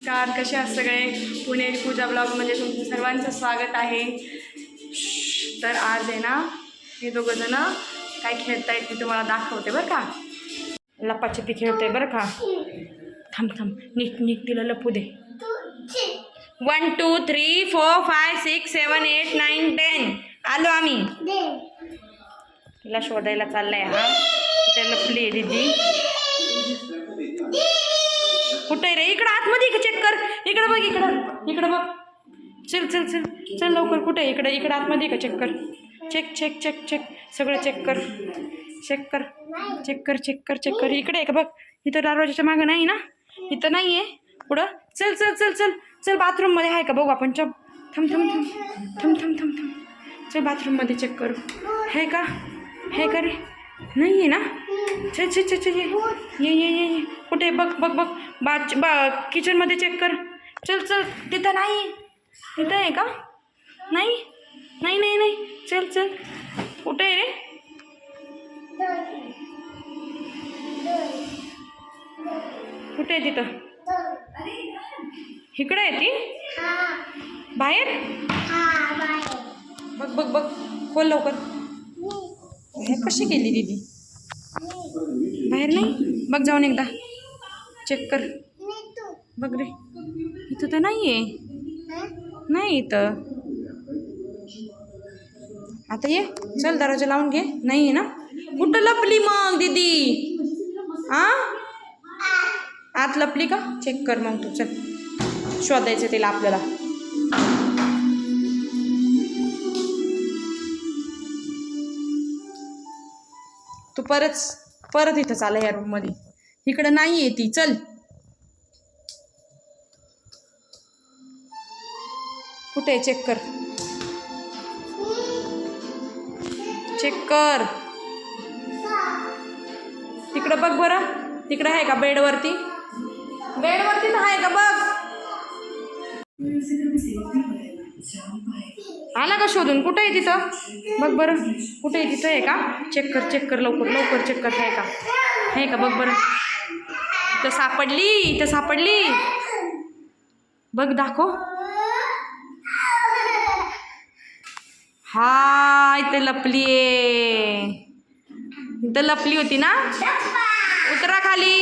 नमस्कार, कसे आहात सगळे? पुणेरी पूजा ब्लॉगमध्ये तुमचं सर्वांचं स्वागत आहे. तर आज आहे ना, हे दोघं जण काय खेळतायत मी तुम्हाला दाखवते बरं का. लपाछपी खेळतोय बरं का. थांब थांब, नीट नीट तिला लपू दे. 1 2 3 4 5 6 7 8 9 10 आलो आम्ही. तिला शोधायला चाललाय हा. तिथे लपली आहे दीदी. कुठे रे? इकडं आतमध्ये का? चेक कर. इकडं बघ, इकडं बघ. चल चल चल चल लवकर. कुठे? इकडं आतमध्ये का? चेक कर. चेक चेक चेक चेक सगळं चेक कर. चेक कर चेक कर चेक कर चेक कर. इकडे आहे का बघ. इथं दरवाजाच्या मागं नाही ना? इथं नाही आहे पुढं. चल चल चल चल चल बाथरूममध्ये आहे का बघू आपण. चल थांब थांब थांब थांब थांब थांब थांब. चल बाथरूममध्ये चेक करू. आहे का? आहे का रे? नाही आहे ना? चल चल चल चल ये ये ये ये. कुठे? बघ बघ बघ. किचनमध्ये चेक कर. चल चल. तिथं नाही. तिथं आहे का? नाही नाही नाही नाही. चल चल. कुठे आहे रे? कुठे आहे तिथं? इकडे आहे ती? बाहेर? बघ बघ बघ. खोल लवकर. हे कशी गेली दीदी? बाहेर नाही? बघ जाऊन एकदा चेक कर. बघ रे. इथं तर नाही आहे. नाही इथं. आता ये. चल दरवाजा लावून घे. नाही आहे ना? कुठं लपली मग दीदी? आत लपली का? चेक कर मग तू. चल शोधायचं तिला आपल्याला. तू परत इथं चाल या रूम मध्ये. इकडं नाही आहे ती. चल. कुठे आहे? चेक कर. चेक कर. तिकडं बघ बरं. तिकडं आहे का? बेडवरती तर आहे का बघ. आला का शोधून? कुठं आहे तिथं? बघ बरं. कुठे आहे? तिथं आहे का? चेक कर चेक कर लवकर लवकर चेक कर. आहे का बघ बरं. इथं सापडली. बघ दाखव. हा इथं लपली आहे. इथं लपली होती ना? उतरा खाली.